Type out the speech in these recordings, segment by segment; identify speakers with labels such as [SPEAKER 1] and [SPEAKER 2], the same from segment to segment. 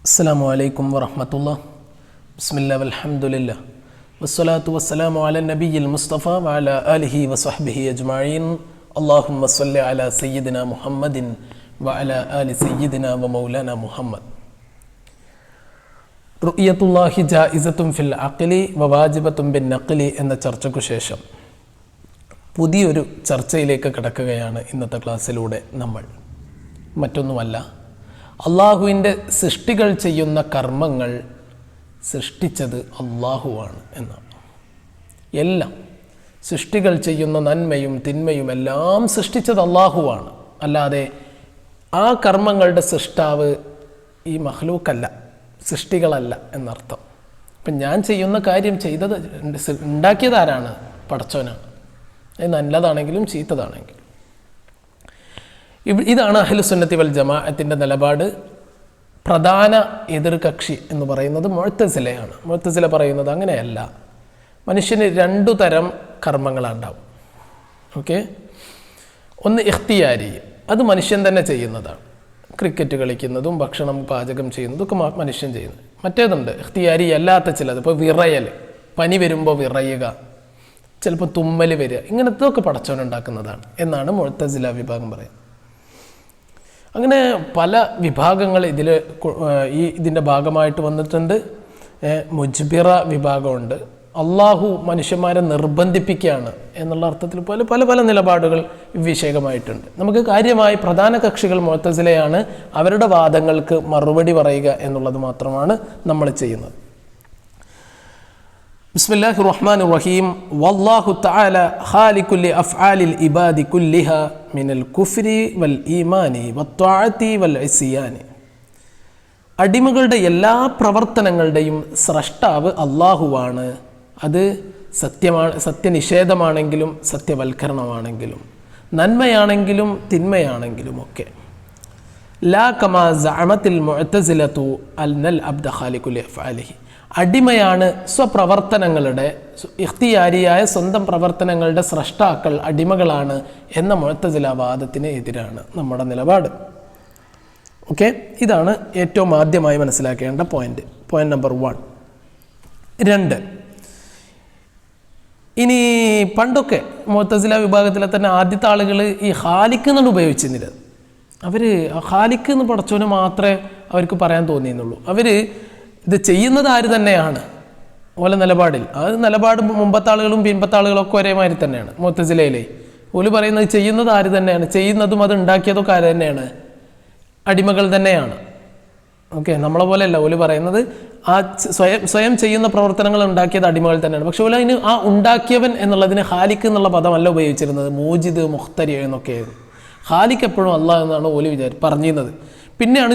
[SPEAKER 1] അസ്സലാമു അലൈക്കും വറഹ്മത്തുള്ളാഹി. ബിസ്മില്ലാഹി വൽഹംദുലില്ലാഹ് വസ്സലാത്തു വസ്സലാമു അലാ നബിയിൽ മുസ്തഫ വഅലാ ആലിഹി വസ്വഹ്ബിഹി അജ്മഈൻ. അല്ലാഹുമ്മ സ്വല്ലി അലാ സയ്യിദിനാ മുഹമ്മദിൻ വഅലാ ആലി സയ്യിദിനാ വമൗലാനാ മുഹമ്മദ്. റുഅ്യത്തുല്ലാഹി ജായിസത്തുൻ ഫിൽ അഖ്ലി വവാജിബത്തുൻ ബിൻ നഖ്ലി എന്ന ചർച്ചയ്ക്കു ശേഷം പുതിയൊരു ചർച്ചയിലേക്ക് കടക്കുകയാണ് ഇന്നത്തെ ക്ലാസ്സിലൂടെ നമ്മൾ. മറ്റൊന്നുമല്ല, അള്ളാഹുവിൻ്റെ സൃഷ്ടികൾ ചെയ്യുന്ന കർമ്മങ്ങൾ സൃഷ്ടിച്ചത് അള്ളാഹുവാണ് എന്നാണ്. എല്ലാം സൃഷ്ടികൾ ചെയ്യുന്ന നന്മയും തിന്മയും എല്ലാം സൃഷ്ടിച്ചത് അള്ളാഹുവാണ്. അല്ലാതെ ആ കർമ്മങ്ങളുടെ സൃഷ്ടാവ് ഈ മഖ്ലൂക്കല്ല, സൃഷ്ടികളല്ല എന്നർത്ഥം. ഇപ്പം ഞാൻ ചെയ്യുന്ന കാര്യം ചെയ്തത് ഉണ്ടാക്കിയതാരാണ്? പടച്ചോനാണ്. അത് നല്ലതാണെങ്കിലും ചീത്തതാണെങ്കിലും. ഇതാണ് അഹ്ലുസുന്നത്തി വൽ ജമാഅത്തിൻ്റെ നിലപാട്. പ്രധാന എതിർകക്ഷി എന്ന് പറയുന്നത് മുഅ്തസിലയാണ്. മുഅ്തസില പറയുന്നത് അങ്ങനെയല്ല, മനുഷ്യന് രണ്ടു തരം കർമ്മങ്ങളുണ്ടാവും. ഓക്കെ, ഒന്ന് ഇഖ്തിയാരി, അത് മനുഷ്യൻ തന്നെ ചെയ്യുന്നതാണ്. ക്രിക്കറ്റ് കളിക്കുന്നതും ഭക്ഷണം പാചകം ചെയ്യുന്നതും ഒക്കെ മനുഷ്യൻ ചെയ്യുന്നത്. മറ്റേതുണ്ട് ഇഖ്തിയാരി അല്ലാത്ത ചിലത്. ഇപ്പോൾ വിറയൽ, പനി വരുമ്പോൾ വിറയുക, ചിലപ്പോൾ തുമ്മൽ വരിക, ഇങ്ങനത്തെയൊക്കെ പടച്ചവനുണ്ടാക്കുന്നതാണ് എന്നാണ് മുഅ്തസില വിഭാഗം പറയുന്നത്. അങ്ങനെ പല വിഭാഗങ്ങൾ ഇതിൻ്റെ ഭാഗമായിട്ട് വന്നിട്ടുണ്ട്. മുജ്ബിറ വിഭാഗമുണ്ട്. അള്ളാഹു മനുഷ്യന്മാരെ നിർബന്ധിപ്പിക്കുകയാണ് എന്നുള്ള അർത്ഥത്തിൽ പല നിലപാടുകൾ വിഷയകമായിട്ടുണ്ട്. നമുക്ക് കാര്യമായി പ്രധാന കക്ഷികൾ മുഅ്തസിലയാണ്. അവരുടെ വാദങ്ങൾക്ക് മറുപടി പറയുക എന്നുള്ളത് മാത്രമാണ് നമ്മൾ ചെയ്യുന്നത്. ബിസ്മില്ലാഹിർ റഹ്മാനിർ റഹീം. വല്ലാഹു തആല ഖാലിഖുൽ അഫ്ആലിൽ ഇബാദി കുല്ലിഹാ മിനൽ കുഫ്രി വൽ ഈമാനി വത്വാഅതി വൽ ഇസ്യാനി. അടിമകളുടെ എല്ലാ പ്രവർത്തനങ്ങളുടെയും സ്രഷ്ടാവ് അള്ളാഹുവാണ്. അത് സത്യനിഷേധമാണെങ്കിലും സത്യവൽക്കരണമാണെങ്കിലും നന്മയാണെങ്കിലും തിന്മയാണെങ്കിലും ഒക്കെ. ലാ കമാ സഅമത്തിൽ മുഅ്തസിലതു അന്നൽ അബ്ദ ഖാലിഖുൽ അഫ്ആലിഹി. അടിമയാണ് സ്വപ്രവർത്തനങ്ങളുടെ, ഇഖ്തിയാരിയായ സ്വന്തം പ്രവർത്തനങ്ങളുടെ സ്രഷ്ടാക്കൾ അടിമകളാണ് എന്ന മുഅ്തസില വാദത്തിന് എതിരാണ് നമ്മുടെ നിലപാട്. ഓക്കെ, ഇതാണ് ഏറ്റവും ആദ്യമായി മനസ്സിലാക്കേണ്ട പോയിന്റ് നമ്പർ 1. 2, ഇനി പണ്ടൊക്കെ മുഅ്തസില വിഭാഗത്തിലെ തന്നെ ആദ്യത്തെ ആളുകൾ ഈ ഖാലിഖ് എന്നാണ് ഉപയോഗിച്ചിരുന്നത്. അവർ ഖാലിഖ് എന്ന് പടച്ചവന് മാത്രമേ അവർക്ക് പറയാൻ തോന്നിയിരുന്നുള്ളൂ. അവർ ഇത് ചെയ്യുന്നത് ആര് തന്നെയാണ് ഓല നിലപാടിൽ. ആ നിലപാട് മുമ്പത്തെ ആളുകളും പിൻപത്തെ ആളുകളൊക്കെ ഒരേമാതിരി തന്നെയാണ്. മുഅ്തസിലയിലെ ഓല് പറയുന്നത് ചെയ്യുന്നത് ആര് തന്നെയാണ്, ചെയ്യുന്നതും അത് ഉണ്ടാക്കിയതൊക്കെ ആര് തന്നെയാണ്? അടിമകൾ തന്നെയാണ്. ഓക്കെ, നമ്മളെ പോലെയല്ല. ഓല് പറയുന്നത് ആ സ്വയം ചെയ്യുന്ന പ്രവർത്തനങ്ങൾ ഉണ്ടാക്കിയത് അടിമകൾ തന്നെയാണ്. പക്ഷെ ഓല് അതിന് ആ ഉണ്ടാക്കിയവൻ എന്നുള്ളതിന് ഖാലിഖ് എന്നുള്ള പദമല്ല ഉപയോഗിച്ചിരുന്നത്, മൂജിദ് മുഖ്തരി എന്നൊക്കെയായിരുന്നു. ഖാലിഖ് എപ്പോഴും അള്ളാഹ് എന്നാണ് ഓല് പറഞ്ഞിരുന്നത്. പിന്നെയാണ്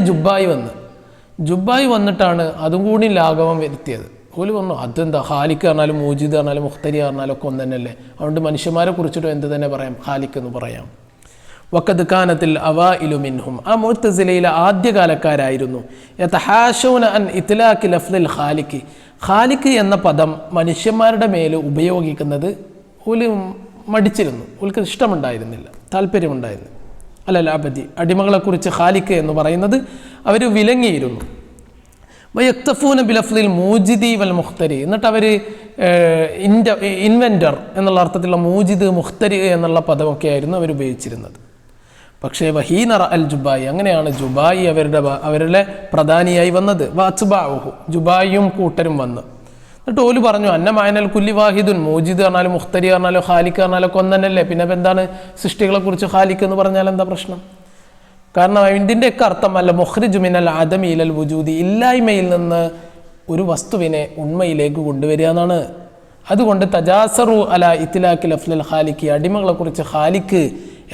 [SPEAKER 1] ജുബായി വന്നിട്ടാണ് അതും കൂടി ലാഘവം വരുത്തിയത്. ഓല് പറഞ്ഞു അതെന്താ ഖാലിഖ് പറഞ്ഞാലും മൂജിദ് പറഞ്ഞാലും മുഖ്തരി പറഞ്ഞാലും ഒക്കെ ഒന്ന് തന്നെയല്ലേ, അതുകൊണ്ട് മനുഷ്യന്മാരെ കുറിച്ചിട്ടും എന്ത് തന്നെ പറയാം, ഖാലിഖ് എന്ന് പറയാം. വഖദ് കാനത്തിൽ അവാഇലു മിൻഹും. ആ മുഅ്തസിലയിലെ ആദ്യകാലക്കാരായിരുന്നു യതഹാശൂന അൻ ഇത്ലാഖി ലഫ്ദിൽ ഖാലിഖ്. ഖാലിഖ് എന്ന പദം മനുഷ്യന്മാരുടെ മേൽ ഉപയോഗിക്കുന്നത് ഓല് മടിച്ചിരുന്നു. ഓൽക്ക് ഇഷ്ടമുണ്ടായിരുന്നില്ല, താല്പര്യമുണ്ടായിരുന്നു. അല്ലല്ല അബദി, അടിമകളെക്കുറിച്ച് ഖാലിഖ് എന്ന് പറയുന്നത് അവർ വിലങ്ങിയിരുന്നു. വയക്തഫൂന ബിലഫ്ദിൽ മൂജിദി വൽ മുഖ്തരി. എന്നിട്ട് അവർ ഇൻവെൻറ്റർ എന്നുള്ള അർത്ഥത്തിലുള്ള മൂജിദ് മുഖ്തരി എന്നുള്ള പദമൊക്കെ ആയിരുന്നു അവർ ഉപയോഗിച്ചിരുന്നത്. പക്ഷേ വഹീനറ അൽ ജുബായി, അങ്ങനെയാണ് ജുബായി അവരുടെ പ്രധാനിയായി വന്നത്. വഅത്ബാഉഹു, ജുബായിയും കൂട്ടരും വന്ന്. എന്നിട്ട് ഓല് പറഞ്ഞു അന്നമായനൽ കുല്ലി വാഹിദുൻ, മൂജിദ് പറഞ്ഞാലും മുഖ്തരി പറഞ്ഞാലും ഖാലിഖ് പറഞ്ഞാലും ഒക്കെ ഒന്നല്ലേ, പിന്നെ എന്താണ് സൃഷ്ടികളെ കുറിച്ച് ഖാലിഖ് എന്ന് പറഞ്ഞാൽ എന്താ പ്രശ്നം? കാരണം ഇതിൻ്റെയൊക്കെ അർത്ഥം അല്ല മുഖ്രിജു മിനൽ അദമി ഇലൽ വുജൂദി, ഇല്ലായ്മയിൽ നിന്ന് ഒരു വസ്തുവിനെ ഉണ്മയിലേക്ക് കൊണ്ടുവരിക എന്നാണ്. അതുകൊണ്ട് തജാസറു അല ഇത്ലാഖി ലഫ്ലിൽ ഖാലിഖ്, അടിമകളെ കുറിച്ച് ഖാലിഖ്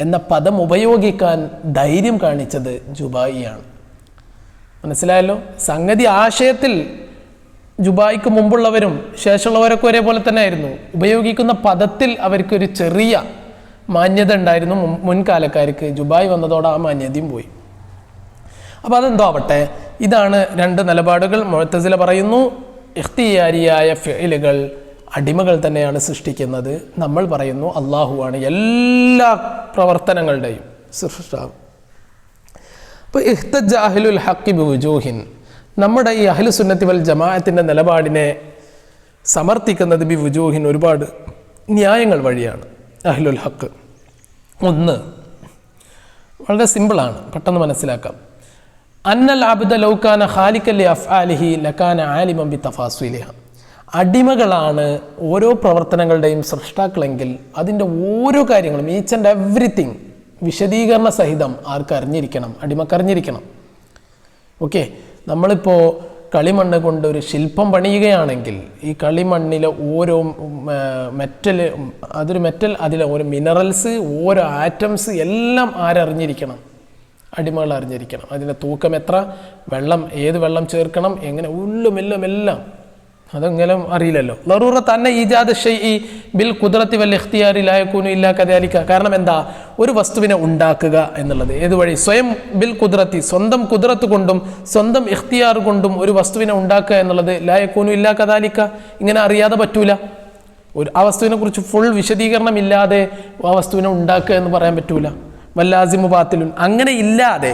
[SPEAKER 1] എന്ന പദം ഉപയോഗിക്കാൻ ധൈര്യം കാണിച്ചത് ജുബായിയാണ്. മനസ്സിലായല്ലോ? സംഗതി ആശയത്തിൽ ജുബായിക്ക് മുമ്പുള്ളവരും ശേഷമുള്ളവരൊക്കെ ഒരേപോലെ തന്നെ ആയിരുന്നു. ഉപയോഗിക്കുന്ന പദത്തിൽ അവർക്കൊരു ചെറിയ മാന്യത ഉണ്ടായിരുന്നു മുൻകാലക്കാർക്ക്. ജുബായി വന്നതോടെ ആ മാന്യതയും പോയി. അപ്പോൾ അതെന്തോ ആവട്ടെ, ഇതാണ് രണ്ട് നിലപാടുകൾ. മുഅ്തസില പറയുന്നു ഇഖ്തിയാരിയായ ഫിഅലുകൾ അടിമകൾ തന്നെയാണ് സൃഷ്ടിക്കുന്നത്. നമ്മൾ പറയുന്നു അള്ളാഹുവാണ് എല്ലാ പ്രവർത്തനങ്ങളുടെയും സൃഷ്ടാവ്. അപ്പോൾ ഇഹ്തജ അഹ്ലുൽ ഹഖ് ബിവുജൂഹിൻ, നമ്മുടെ ഈ അഹ്ലു സുന്നത്തി വൽ ജമാഅത്തിൻ്റെ നിലപാടിനെ സമർത്ഥിക്കുന്നത് ബി വുജൂഹിൻ ഒരുപാട് ന്യായങ്ങൾ വഴിയാണ്. അഹ്ലുൽ ഹക്ക് ഒന്ന് വളരെ സിമ്പിളാണ്, പെട്ടെന്ന് മനസ്സിലാക്കാം. അന്നൽ അബ്ദ ലൗ കാന ഖാലിഖൻ ലി അഫ്ആലിഹി ലകാന ആലിമൻ ബി തഫാസിലിഹ. അടിമകളാണ് ഓരോ പ്രവർത്തനങ്ങളുടെയും സൃഷ്ടാക്കളെങ്കിൽ അതിൻ്റെ ഓരോ കാര്യങ്ങളും ഈച്ച് ആൻഡ് എവ്രിതിങ് വിശദീകരണ സഹിതം ആർക്കറിഞ്ഞിരിക്കണം, അടിമക്കറിഞ്ഞിരിക്കണം. ഓക്കെ, നമ്മളിപ്പോൾ കളിമണ്ണ് കൊണ്ട് ഒരു ശില്പം പണിയുകയാണെങ്കിൽ ഈ കളിമണ്ണിലെ ഓരോ മെറ്റൽ, അതൊരു മെറ്റൽ, അതിലെ ഓരോ മിനറൽസ്, ഓരോ ആറ്റംസ് എല്ലാം ആരറിഞ്ഞിരിക്കണം? അടിമകൾ അറിഞ്ഞിരിക്കണം. അതിൻ്റെ തൂക്കം എത്ര, വെള്ളം ഏത് വെള്ളം ചേർക്കണം, എങ്ങനെ, എല്ലാം അതെങ്കിലും അറിയില്ലല്ലോ. ലറൂറ തന്നെ ഈജാദ് ഷൈഇ ബിൽ ഖുദ്റത്തി വൽ ഇഖ്തിയാരി ലാ യകൂനു ഇല്ലാ കദാലിക. കാരണം എന്താ, ഒരു വസ്തുവിനെ ഉണ്ടാക്കുക എന്നുള്ളത് ഏത് വഴി? സ്വയം ബിൽ ഖുദ്റത്തി, സ്വന്തം ഖുദ്റത്ത് കൊണ്ടും സ്വന്തം ഇഖ്തിയാർ കൊണ്ടും ഒരു വസ്തുവിനെ ഉണ്ടാക്കുക എന്നുള്ളത് ലാ യകൂനു ഇല്ലാ കദാലിക, ഇങ്ങനെ അറിയാതെ പറ്റൂല. ആ വസ്തുവിനെ കുറിച്ച് ഫുൾ വിശദീകരണം ഇല്ലാതെ ആ വസ്തുവിനെ ഉണ്ടാക്കുക എന്ന് പറയാൻ പറ്റൂല. വല്ലാസിമു ബാത്തിലുൻ, അങ്ങനെ ഇല്ലാതെ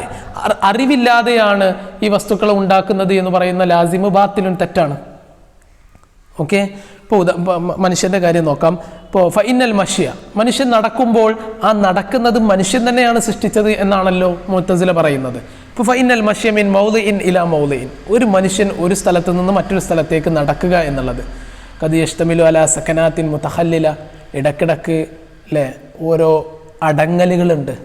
[SPEAKER 1] അറിവില്ലാതെയാണ് ഈ വസ്തുക്കളെ ഉണ്ടാക്കുന്നത് എന്ന് പറയുന്ന ലാസിമു ബാത്തിലുൻ തെറ്റാണ്. ഓക്കെ, ഇപ്പോൾ മനുഷ്യൻ്റെ കാര്യം നോക്കാം. ഇപ്പോൾ ഫൈനൽ മഷ്യ, മനുഷ്യൻ നടക്കുമ്പോൾ ആ നടക്കുന്നത് മനുഷ്യൻ തന്നെയാണ് സൃഷ്ടിച്ചത് എന്നാണല്ലോ മുഅ്തസില പറയുന്നത്. ഇപ്പോൾ ഫൈനൽ മഷ്യ മിൻ മൗദിഇൻ ഇലാ മൗദിഇൻ, ഒരു മനുഷ്യൻ ഒരു സ്ഥലത്ത് നിന്ന് മറ്റൊരു സ്ഥലത്തേക്ക് നടക്കുക എന്നുള്ളത് ഖദ് യഷ്തമിലു അലാ സകനാത്തിൻ മുതഖല്ലില, ഇടക്കിടക്ക് അല്ലേ ഓരോ അടങ്ങലുകളുണ്ട്,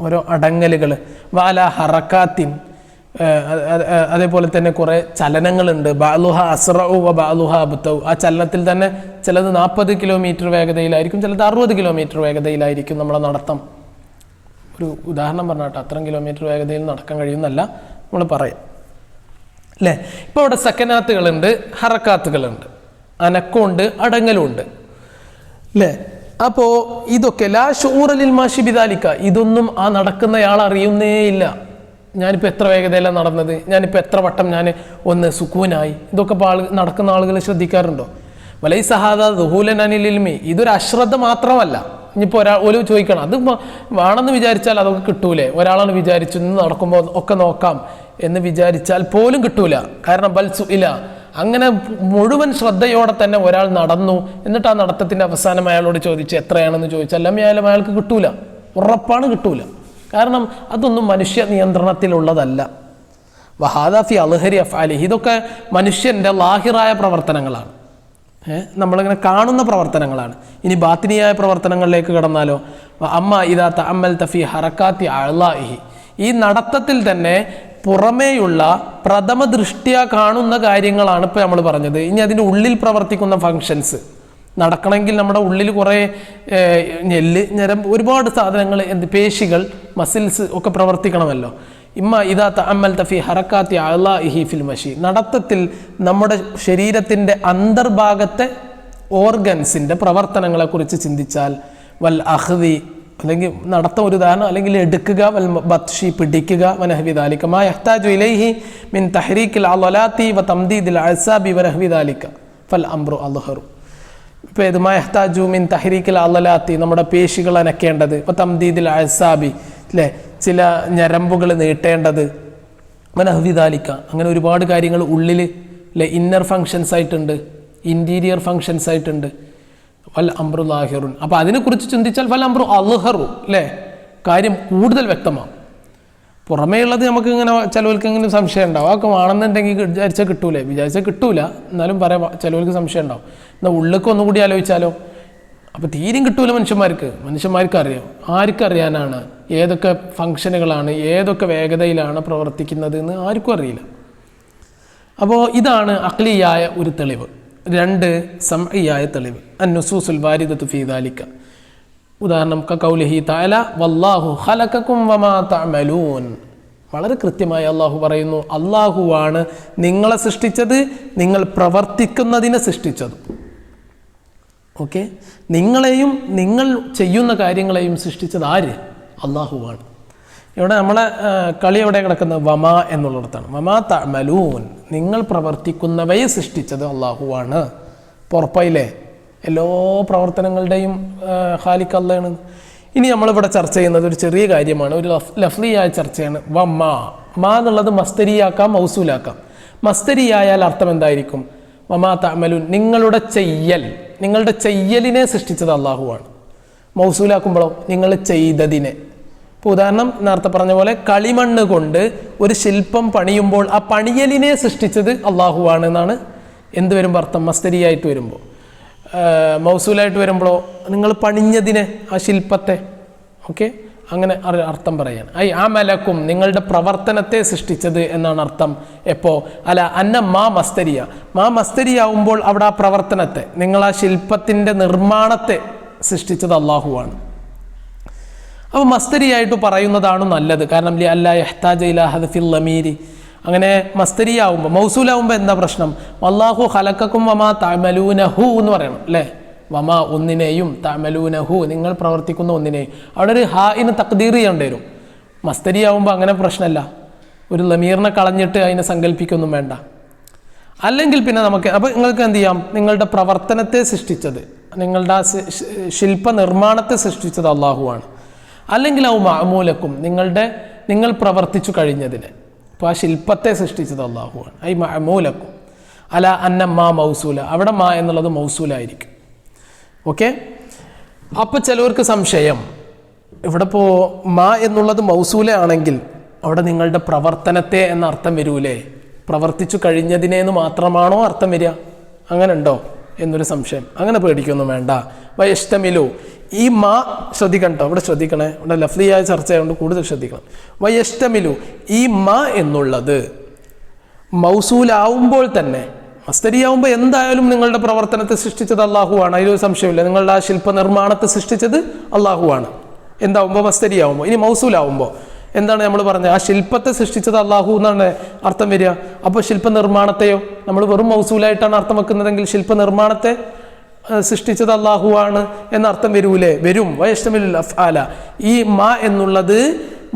[SPEAKER 1] ഓരോ അടങ്ങലുകൾ. വാല ഹറക്കാത്തിൻ, അതേപോലെ തന്നെ കുറേ ചലനങ്ങളുണ്ട്. ബഅലുഹ അസ്റഉ വ ബഅലുഹ അബ്തഉ, ആ ചലനത്തിൽ തന്നെ ചിലത് 40 കിലോമീറ്റർ വേഗതയിലായിരിക്കും, ചിലത് 60 കിലോമീറ്റർ വേഗതയിലായിരിക്കും നമ്മളെ നടത്തം. ഒരു ഉദാഹരണം പറഞ്ഞാട്ടോ, അത്രയും കിലോമീറ്റർ വേഗതയിൽ നടക്കാൻ കഴിയുന്നല്ല നമ്മൾ പറയാം അല്ലേ. ഇപ്പോൾ അവിടെ സക്കനാത്തുകളുണ്ട്, ഹറക്കാത്തുകളുണ്ട്, അനക്കമുണ്ട്, അടങ്ങലുമുണ്ട് അല്ലേ. അപ്പോൾ ഇതൊക്കെ ലാ ശൂറലിൽ മാഷി ബിദാലിക്ക, ഇതൊന്നും ആ നടക്കുന്നയാൾ അറിയുന്നേ ഇല്ല. ഞാനിപ്പോൾ എത്ര വേഗതയിലാണ് നടന്നത്, ഞാനിപ്പോൾ എത്ര വട്ടം ഞാൻ ഒന്ന് സുക്കൂനായി, ഇതൊക്കെ ഇപ്പോൾ നടക്കുന്ന ആളുകൾ ശ്രദ്ധിക്കാറുണ്ടോ? വലൈസ ഹാദാ ദുഹൂലൻ അനിൽ ഇൽമി, ഇതൊരു അശ്രദ്ധ മാത്രമല്ല. ഇനിയിപ്പോൾ ഒരു ചോദിക്കണം, അത് വേണമെന്ന് വിചാരിച്ചാൽ അതൊക്കെ കിട്ടൂലേ? ഒരാളാണ് വിചാരിച്ചു ഇന്ന് നടക്കുമ്പോൾ ഒക്കെ നോക്കാം എന്ന് വിചാരിച്ചാൽ പോലും കിട്ടൂല. കാരണം ബൽ സുഇല, അങ്ങനെ മുഴുവൻ ശ്രദ്ധയോടെ തന്നെ ഒരാൾ നടന്നു, എന്നിട്ട് ആ നടത്തത്തിൻ്റെ അവസാനം അയാളോട് ചോദിച്ചു എത്രയാണെന്ന് ചോദിച്ചാൽ അല്ലാതെ അയാൾക്ക് കിട്ടൂല, ഉറപ്പാണ് കിട്ടൂല. കാരണം അതൊന്നും മനുഷ്യ നിയന്ത്രണത്തിലുള്ളതല്ല. വഹാദാഫി അൽഹരി അഫ്ആലി, ഇതൊക്കെ മനുഷ്യൻ്റെ ലാഹിറായ പ്രവർത്തനങ്ങളാണ്, നമ്മളിങ്ങനെ കാണുന്ന പ്രവർത്തനങ്ങളാണ്. ഇനി ബാത്തിനിയായ പ്രവർത്തനങ്ങളിലേക്ക് കടന്നാലോ, അമ്മ ഇദാ തഅമ്മൽത ഫീ ഹറക്കാത്തി അഅ്ളാഇഹി, ഈ നടത്തത്തിൽ തന്നെ പുറമേയുള്ള പ്രഥമ ദൃഷ്ട്യാ കാണുന്ന കാര്യങ്ങളാണ് ഇപ്പോൾ നമ്മൾ പറഞ്ഞത്. ഇനി അതിൻ്റെ ഉള്ളിൽ പ്രവർത്തിക്കുന്ന ഫങ്ഷൻസ് നടക്കണമെങ്കിൽ നമ്മുടെ ഉള്ളിൽ കുറേ ഞരമ്പ്, ഒരുപാട് സാധനങ്ങൾ, പേശികൾ, മസിൽസ് ഒക്കെ പ്രവർത്തിക്കണമല്ലോ. ഇമ്മ ഇദാ തഅമ്മൽത ഫീ ഹറക്കാത്തി അഅ്ളാഇഹി ഫിൽ മശി, നടത്തത്തിൽ നമ്മുടെ ശരീരത്തിൻ്റെ അന്തർഭാഗത്തെ ഓർഗൻസിൻ്റെ പ്രവർത്തനങ്ങളെക്കുറിച്ച് ചിന്തിച്ചാൽ, വൽ അഖ്ദി, അല്ലെങ്കിൽ നടത്തം ഒരു ഉദാഹരണം, അല്ലെങ്കിൽ എടുക്കുക, വൽ ബത്ഷി പിടിക്കുക, വനഹ്വി ദാലിക മാ യഹ്താജു ഇലൈഹി മിൻ തഹ്രീക്കിൽ അളലാത്തി വ തംദീദിൽ അഅ്സാബി വനഹ്വി ദാലിക ഫൽ അംറു അൽഹറു. ഇപ്പോൾ ഇത് മാ യഹ്താജു മിൻ തഹ്രീക്കിൽ അളലാത്തി, നമ്മുടെ പേശികൾ അനക്കേണ്ടത്, വ തംദീദിൽ അഅ്സാബി അല്ലേ, ചില ഞരമ്പുകൾ നീട്ടേണ്ടത്, വനഹ്വി ദാലിക, അങ്ങനെ ഒരുപാട് കാര്യങ്ങൾ ഉള്ളിൽ അല്ലേ, ഇന്നർ ഫങ്ഷൻസ് ആയിട്ടുണ്ട്, ഇൻറ്റീരിയർ ഫങ്ഷൻസ് ആയിട്ടുണ്ട്. വൽ അംറു ലാഹിറുൻ, അപ്പോൾ അതിനെക്കുറിച്ച് ചിന്തിച്ചാൽ വൽ അംറു അൽഹറു അല്ലേ, കാര്യം കൂടുതൽ വ്യക്തമാകും. പുറമേ ഉള്ളത് നമുക്ക് ഇങ്ങനെ ചിലവർക്ക് ഇങ്ങനെ സംശയം ഉണ്ടാവും, അതൊക്കെ വേണമെന്നുണ്ടെങ്കിൽ വിചാരിച്ചാൽ കിട്ടൂലേ, വിചാരിച്ചാൽ കിട്ടൂല, എന്നാലും പറയാം ചിലവർക്ക് സംശയം ഉണ്ടാവും. എന്നാൽ ഉള്ളിലേക്ക് ഒന്നുകൂടി ആലോചിച്ചാലോ, അപ്പോൾ തീരും കിട്ടൂല. മനുഷ്യന്മാർക്ക് അറിയാം, ആർക്കറിയാനാണ് ഏതൊക്കെ ഫങ്ഷനുകളാണ്, ഏതൊക്കെ വേഗതയിലാണ് പ്രവർത്തിക്കുന്നത് എന്ന് ആർക്കും അറിയില്ല. അപ്പോൾ ഇതാണ് അഖ്ലിയായ ഒരു തെളിവ്. 2 സംഇയായ തെളിവ്, അന്നുസൂസുൽ വാരിദത്തു ഫീ ദാലിക. ഉദാഹരണം കഖൗലിഹി തആല വല്ലാഹു ഖലഖകും വമാ തഅമലൂൻ, വളരെ കൃത്യമായി അള്ളാഹു പറയുന്നു, അള്ളാഹുവാണ് നിങ്ങളെ സൃഷ്ടിച്ചത്, നിങ്ങൾ പ്രവർത്തിക്കുന്നതിനെ സൃഷ്ടിച്ചത്. ഓക്കെ, നിങ്ങളെയും നിങ്ങൾ ചെയ്യുന്ന കാര്യങ്ങളെയും സൃഷ്ടിച്ചത് ആര്? അള്ളാഹുവാണ്. ഇവിടെ നമ്മളെ കളി എവിടെ കിടക്കുന്നത്? വമാ എന്നുള്ളിടത്താണ്. വമാ തഅമലൂൻ, നിങ്ങൾ പ്രവർത്തിക്കുന്നവയെ സൃഷ്ടിച്ചത് അള്ളാഹുവാണ്. ഉറപ്പായില്ലേ? എല്ലാ പ്രവർത്തനങ്ങളുടെയും ഖാലിഖ് അല്ലാഹുവാണ്. ഇനി നമ്മളിവിടെ ചർച്ച ചെയ്യുന്നത് ഒരു ചെറിയ കാര്യമാണ്, ഒരു ലഫ്ലിയായ ചർച്ചയാണ്. മാ എന്നുള്ളത് മസ്തരിയാക്കാം, മൗസൂലാക്കാം. മസ്തരിയായാൽ അർത്ഥം എന്തായിരിക്കും? വമാ തഅമലൂൻ, നിങ്ങളുടെ ചെയ്യലിനെ സൃഷ്ടിച്ചത് അള്ളാഹുവാണ്. മൗസൂലാക്കുമ്പോഴോ നിങ്ങൾ ചെയ്തതിനെ. ഇപ്പോൾ ഉദാഹരണം നേരത്തെ പറഞ്ഞ പോലെ കളിമണ്ണ് കൊണ്ട് ഒരു ശില്പം പണിയുമ്പോൾ ആ പണിയലിനെ സൃഷ്ടിച്ചത് അള്ളാഹുവാണ് എന്നാണ് എന്ത് വരുമ്പോൾ അർത്ഥം? മസ്തരിയായിട്ട് വരുമ്പോൾ. മൗസൂലായിട്ട് വരുമ്പോഴോ നിങ്ങൾ പണിഞ്ഞതിനെ, ആ ശില്പത്തെ. ഓക്കെ, അങ്ങനെ അർത്ഥം പറയാൻ. ആ മലക്കും നിങ്ങളുടെ പ്രവർത്തനത്തെ സൃഷ്ടിച്ചത് എന്നാണ് അർത്ഥം. എപ്പോൾ? മാ മസ്തരിയാവുമ്പോൾ അവിടെ ആ പ്രവർത്തനത്തെ, നിങ്ങൾ ആ ശില്പത്തിൻ്റെ നിർമ്മാണത്തെ സൃഷ്ടിച്ചത് അള്ളാഹുവാണ്. അപ്പോൾ മസ്തരിയായിട്ട് പറയുന്നതാണ് നല്ലത്. കാരണം അല്ലാ യഹ്താജ ഇലാ ഹദഫിൽ ലമീരി. അങ്ങനെ മസ്തരിയാവുമ്പോൾ, മൗസൂലാവുമ്പോൾ എന്താ പ്രശ്നം? വല്ലാഹു ഖലഖക്കും വമാ തഅമലൂനഹു എന്ന് പറയണം അല്ലേ? വമാ ഒന്നിനെയും, തഅമലൂനഹു നിങ്ങൾ പ്രവർത്തിക്കുന്ന ഒന്നിനെയും. അവിടെ ഒരു ഹാഇന് തഖ്ദീർ ചെയ്യേണ്ടി വരും. മസ്തരിയാവുമ്പോൾ അങ്ങനെ പ്രശ്നമല്ല, ഒരു ലമീറിനെ കളഞ്ഞിട്ട് അതിനെ സങ്കല്പിക്കൊന്നും വേണ്ട. അല്ലെങ്കിൽ പിന്നെ നമുക്ക് അപ്പോൾ നിങ്ങൾക്ക് എന്ത് ചെയ്യാം? നിങ്ങളുടെ പ്രവർത്തനത്തെ സൃഷ്ടിച്ചത്, നിങ്ങളുടെ ആ ശില്പ നിർമ്മാണത്തെ സൃഷ്ടിച്ചത് അള്ളാഹുവാണ്. അല്ലെങ്കിൽ മഅമൂലക്കും നിങ്ങൾ പ്രവർത്തിച്ചു കഴിഞ്ഞതിനെ, അപ്പോൾ ആ ശില്പത്തെ സൃഷ്ടിച്ചത് അള്ളാഹുവാണ്. മഅമൂലക്കും മാ മൗസൂല, അവിടെ മാ എന്നുള്ളത് മൗസൂലായിരിക്കും. ഓക്കെ, അപ്പോൾ ചിലവർക്ക് സംശയം, ഇവിടെ ഇപ്പോൾ മാ എന്നുള്ളത് മൗസൂല ആണെങ്കിൽ അവിടെ നിങ്ങളുടെ പ്രവർത്തനത്തെ എന്ന അർത്ഥം വരൂലേ? പ്രവർത്തിച്ചു കഴിഞ്ഞതിനേന്ന് മാത്രമാണോ അർത്ഥം വരിക? അങ്ങനെ ഉണ്ടോ എന്നൊരു സംശയം. അങ്ങനെ പേടിക്കൊന്നും വേണ്ട. വയഷ്ടമിലു, ഈ മാ ശ്രദ്ധിക്കണം കേട്ടോ, ഇവിടെ ശ്രദ്ധിക്കണേ, ഇവിടെ ലഫ്ലിയായ ചർച്ചയായതുകൊണ്ട് കൂടുതൽ ശ്രദ്ധിക്കണം. വയഷ്ടമിലു, ഈ മാ എന്നുള്ളത് മൗസൂലാവുമ്പോൾ തന്നെ, മസ്തരിയാവുമ്പോൾ എന്തായാലും നിങ്ങളുടെ പ്രവർത്തനത്തെ സൃഷ്ടിച്ചത് അള്ളാഹുവാണ്, അതിലൊരു സംശയമില്ല. നിങ്ങളുടെ ആ ശില്പ നിർമ്മാണത്തെ സൃഷ്ടിച്ചത് അള്ളാഹുവാണ്. എന്താവുമ്പോൾ? മസ്തരിയാവുമ്പോൾ. ഇനി മൗസൂലാവുമ്പോൾ എന്താണ് നമ്മൾ പറഞ്ഞത്? ആ ശില്പത്തെ സൃഷ്ടിച്ചത് അള്ളാഹു എന്നാണ് അർത്ഥം വരിക. അപ്പോൾ ശില്പ നിർമ്മാണത്തെയോ നമ്മൾ വെറും മൗസൂലായിട്ടാണ് അർത്ഥം വെക്കുന്നതെങ്കിൽ ശില്പ നിർമ്മാണത്തെ സൃഷ്ടിച്ചത് അള്ളാഹുവാണ് എന്നർത്ഥം വരൂലേ? വരും. വയഷ്ടമിൽ അഫ്ആല, ഈ മാ എന്നുള്ളത്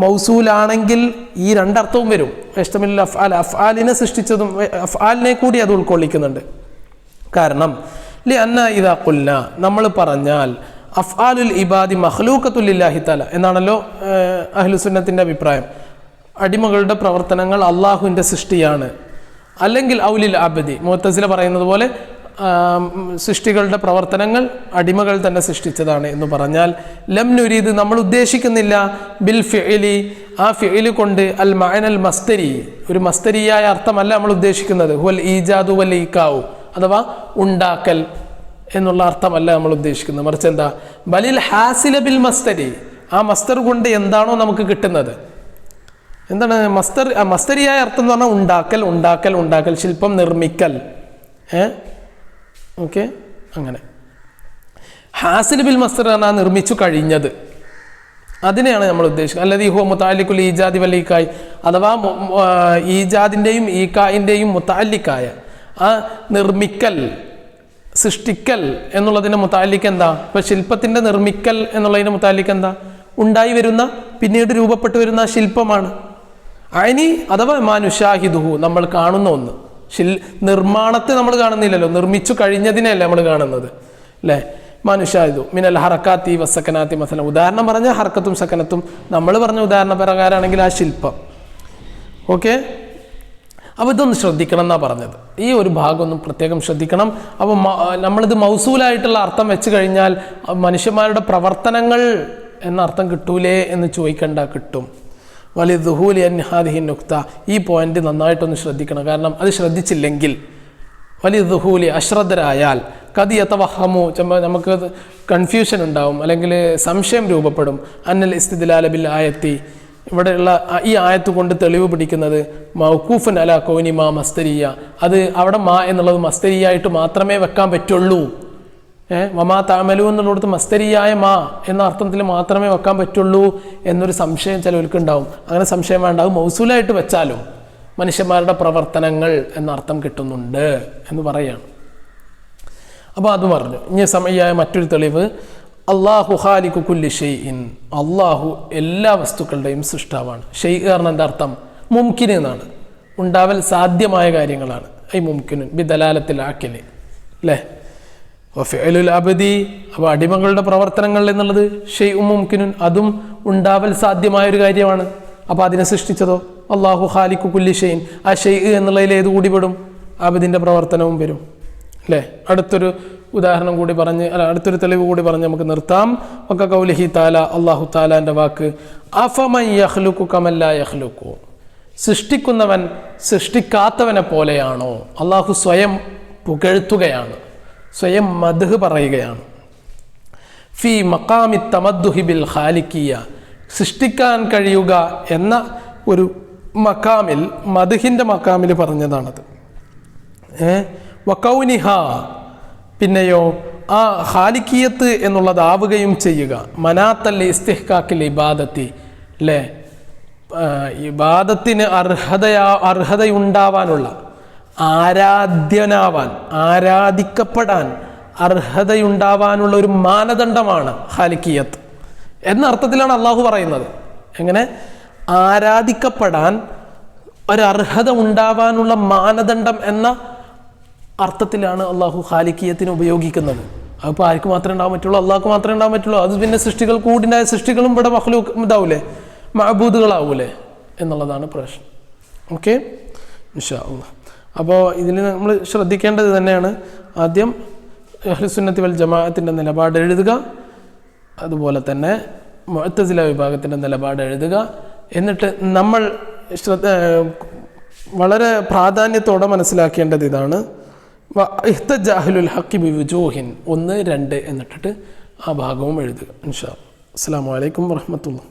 [SPEAKER 1] മൗസൂലാണെങ്കിൽ ഈ രണ്ടർത്ഥവും വരും. വയഷ്ടമിൽ അഫ്ആല, അഫ്ആലിനെ സൃഷ്ടിച്ചതും അഫ്ആലിനെ കൂടി അത് ഉൾക്കൊള്ളിക്കുന്നുണ്ട്. കാരണം ഇദാ ഖുൽന, നമ്മൾ പറഞ്ഞാൽ അഫ്ആലുൽ ഇബാദി മഖ്ലൂഖത്തുൽ ലില്ലാഹി തആല എന്നാണല്ലോ അഹ്ലുസുന്നത്തിന്റെ അഭിപ്രായം. അടിമകളുടെ പ്രവർത്തനങ്ങൾ അള്ളാഹുവിൻ്റെ സൃഷ്ടിയാണ്. അല്ലെങ്കിൽ ഔലിൽ അബ്ദി, മുഅ്തസില പറയുന്നത് പോലെ സൃഷ്ടികളുടെ പ്രവർത്തനങ്ങൾ അടിമകൾ തന്നെ സൃഷ്ടിച്ചതാണ് എന്ന് പറഞ്ഞാൽ ലം നുരീദ്, നമ്മൾ ഉദ്ദേശിക്കുന്നില്ല ബിൽ ഫിഇലി, ആ ഫിഇലി കൊണ്ട് അൽ മഅനൽ മസ്തരി, ഒരു മസ്തരിയായ അർത്ഥമല്ല നമ്മൾ ഉദ്ദേശിക്കുന്നത്. ഹുവൽ ഈജാദു വൽ ഈകാഉ, അഥവാ ഉണ്ടാക്കൽ എന്നുള്ള അർത്ഥമല്ല നമ്മൾ ഉദ്ദേശിക്കുന്നത്. മറിച്ച് എന്താ? ബലിൽ ഹാസില ബിൽ മസ്തരി, ആ മസ്തർ കൊണ്ട് എന്താണോ നമുക്ക് കിട്ടുന്നത്. എന്താണ് മസ്തരിയായ അർത്ഥം എന്ന് പറഞ്ഞാൽ ഉണ്ടാക്കൽ, ഉണ്ടാക്കൽ, ഉണ്ടാക്കൽ, ശില്പം നിർമ്മിക്കൽ. ഓക്കെ, അങ്ങനെ ഹാസിൽ ബിൽ മസ്തർ പറഞ്ഞാൽ നിർമ്മിച്ചു കഴിഞ്ഞത്, അതിനെയാണ് നമ്മൾ ഉദ്ദേശിക്കുന്നത്. അല്ലാതെ ഹുവ മുതഅല്ലിഖുൽ ഈജാദി വൽ ഈകായ്, അഥവാ ഈജാദിൻ്റെയും ഈകായിൻ്റെയും മുതഅല്ലിഖായ ആ നിർമ്മിക്കൽ, സൃഷ്ടിക്കൽ എന്നുള്ളതിൻ്റെ മുതഅല്ലിഖ് എന്താ? ഇപ്പം ശില്പത്തിൻ്റെ നിർമ്മിക്കൽ എന്നുള്ളതിൻ്റെ മുതഅല്ലിഖ് എന്താ? ഉണ്ടായി വരുന്ന, പിന്നീട് രൂപപ്പെട്ടു വരുന്ന ശില്പമാണ്. അനി അഥവാ മാനുഷാഹിദുഹു, നമ്മൾ കാണുന്ന ഒന്ന്. നിർമ്മാണത്തെ നമ്മൾ കാണുന്നില്ലല്ലോ, നിർമ്മിച്ചു കഴിഞ്ഞതിനെയല്ലേ നമ്മൾ കാണുന്നത് അല്ലേ? മാനുഷാഹിദു മിനൽ ഹറക്കാത്തി വസക്കനാത്തി മസല, ഉദാഹരണം പറഞ്ഞ ഹർക്കത്തും സക്കനത്തും, നമ്മൾ പറഞ്ഞ ഉദാഹരണ പ്രകാരമാണെങ്കിൽ ആ ശില്പം. ഓക്കെ, അപ്പോൾ ഇതൊന്ന് ശ്രദ്ധിക്കണം എന്നാണ് പറഞ്ഞത്. ഈ ഒരു ഭാഗം ഒന്നും പ്രത്യേകം ശ്രദ്ധിക്കണം. അപ്പോൾ നമ്മളിത് മൗസൂലായിട്ടുള്ള അർത്ഥം വെച്ച് കഴിഞ്ഞാൽ മനുഷ്യന്മാരുടെ പ്രവർത്തനങ്ങൾ എന്ന അർത്ഥം കിട്ടൂലേ എന്ന് ചോദിക്കണ്ട, കിട്ടും. വലിയ ദുഹൂലി അൻഹാദിഹി നുക്ത, ഈ പോയിന്റ് നന്നായിട്ടൊന്ന് ശ്രദ്ധിക്കണം. കാരണം അത് ശ്രദ്ധിച്ചില്ലെങ്കിൽ, വലിയ ദുഹൂലി അശ്രദ്ധരായാൽ കദിയതവഹമു, നമുക്ക് കൺഫ്യൂഷൻ ഉണ്ടാവും, അല്ലെങ്കിൽ സംശയം രൂപപ്പെടും. അന്നൽ ഇസ്തിദ്ലാല ബിൽ ആയത്തി, ഇവിടെയുള്ള ഈ ആയത്ത് കൊണ്ട് തെളിവ് പിടിക്കുന്നത് മൗഖൂഫൻ അലാ കൗനി മാ മസ്തരിയ, അത് അവിടെ മാ എന്നുള്ളത് മസ്തരിയായിട്ട് മാത്രമേ വെക്കാൻ പറ്റുള്ളൂ. വമാ തഅമലു എന്നുള്ളിടത്ത് മസ്തരിയായ മാ എന്ന അർത്ഥത്തിൽ മാത്രമേ വെക്കാൻ പറ്റുള്ളൂ എന്നൊരു സംശയം ചിലവർക്ക് ഉണ്ടാവും. അങ്ങനെ സംശയം വേണ്ട, അത് മൗസൂലായിട്ട് വെച്ചാലും മനുഷ്യന്മാരുടെ പ്രവർത്തനങ്ങൾ എന്ന അർത്ഥം കിട്ടുന്നുണ്ട് എന്ന് പറയുകയാണ്. അപ്പോൾ അത് പറഞ്ഞു. ഇനി സമയായ മറ്റൊരു തെളിവ്, അള്ളാഹു ഖാലിഖു കുല്ലി ഷൈഇൻ, അള്ളാഹു എല്ലാ വസ്തുക്കളുടെയും സൃഷ്ടാവാണ്. ഷെയ് പറഞ്ഞതിൻ്റെ അർത്ഥം മുംകിൻ എന്നാണ്, ഉണ്ടാവൽ സാധ്യമായ കാര്യങ്ങളാണ്. ഐ മുംകിനുൻ ബി ദലാലത്തിൽ ആക്കില് അല്ലേ? വഫിഅലുൽ അബ്ദി, അപ്പോൾ അടിമകളുടെ പ്രവർത്തനങ്ങൾ എന്നുള്ളത് ഷൈഉം മുംകിനുൻ, അതും ഉണ്ടാവൽ സാധ്യമായൊരു കാര്യമാണ്. അപ്പോൾ അതിനെ സൃഷ്ടിച്ചതോ അല്ലാഹു ഖാലിഖു കുല്ലി ഷൈഇൻ, ആ ഷൈഇ എന്നുള്ളതിൽ ഏത് കൂടി പെടും? അബ്ദിൻ്റെ പ്രവർത്തനവും വരും അല്ലേ. അടുത്തൊരു ഉദാഹരണം കൂടി പറഞ്ഞ് അടുത്തൊരു തെളിവ് കൂടി പറഞ്ഞ് നമുക്ക് നിർത്താം. ഒക്കെ ഖൗലിഹി തആല, അല്ലാഹു തആലാൻ്റെ വാക്ക്, അഫമൻ യഖ്ലുഖു കമല്ലാ യഖ്ലുഖു, സൃഷ്ടിക്കുന്നവൻ സൃഷ്ടിക്കാത്തവനെ പോലെയാണോ? അള്ളാഹു സ്വയം പുകഴ്ത്തുകയാണ്, സ്വയം മദ്ഹ് പറയുകയാണ്. ഫി മഖാമി തമദ്ദുഹി ബിൽ ഖാലിഖിയ, സൃഷ്ടിക്കാൻ കഴിയുക എന്ന ഒരു മഖാമിൽ, മദ്ഹിൻ്റെ മഖാമിൽ പറഞ്ഞതാണത്. വകൗനിഹ, പിന്നെയോ ആ ഖാലിഖിയത്ത് എന്നുള്ളതാവുകയും ചെയ്യുക. മനാത്തൽ ഇസ്തിഹ്ഖാഖിൽ ഇബാദത്തി, അല്ലേ, ഇബാദത്തിന് അർഹതയുണ്ടാവാനുള്ള, ആരാധ്യനാവാൻ, ആരാധിക്കപ്പെടാൻ അർഹതയുണ്ടാവാനുള്ള ഒരു മാനദണ്ഡമാണ് ഖാലിഖിയത്ത് എന്ന അർത്ഥത്തിലാണ് അള്ളാഹു പറയുന്നത്. എങ്ങനെ? ആരാധിക്കപ്പെടാൻ ഒരർഹത ഉണ്ടാവാനുള്ള മാനദണ്ഡം എന്ന അർത്ഥത്തിലാണ് അള്ളാഹു ഖാലിഖിയത്തിന് ഉപയോഗിക്കുന്നത്. അതിപ്പോൾ ആർക്ക് മാത്രമേ ഉണ്ടാകാൻ പറ്റുള്ളൂ? അള്ളാഹ്ക്ക് മാത്രമേ ഉണ്ടാകാൻ പറ്റുള്ളൂ. അത് പിന്നെ സൃഷ്ടികൾ കൂടിൻ്റെ സൃഷ്ടികളും ഇവിടെ മഖ്ലൂഖ് ഇതാവൂലേ, മഅബൂദുകളാവൂലേ എന്നുള്ളതാണ് പ്രശ്നം. ഓക്കെ, ഇൻഷാ അല്ലാഹ്. അപ്പോൾ ഇതിൽ നമ്മൾ ശ്രദ്ധിക്കേണ്ടത് തന്നെയാണ്, ആദ്യം അഹ്ലുസുന്നത്തി വൽ ജമാഅത്തിൻ്റെ നിലപാട് എഴുതുക, അതുപോലെ തന്നെ മുഅ്തസില വിഭാഗത്തിൻ്റെ നിലപാട് എഴുതുക. എന്നിട്ട് നമ്മൾ വളരെ പ്രാധാന്യത്തോടെ മനസ്സിലാക്കേണ്ടത് ഇതാണ്, ഇഹ്തജ അഹ്ലുൽ ഹഖ് ബിവുജൂഹിൻ 1, 2 എന്നിട്ടിട്ട് ആ ഭാഗവും എഴുതുക. ഇൻഷാ അല്ലാഹ്. അസ്സലാമു അലൈക്കും വറഹ്മത്തുള്ളാഹി.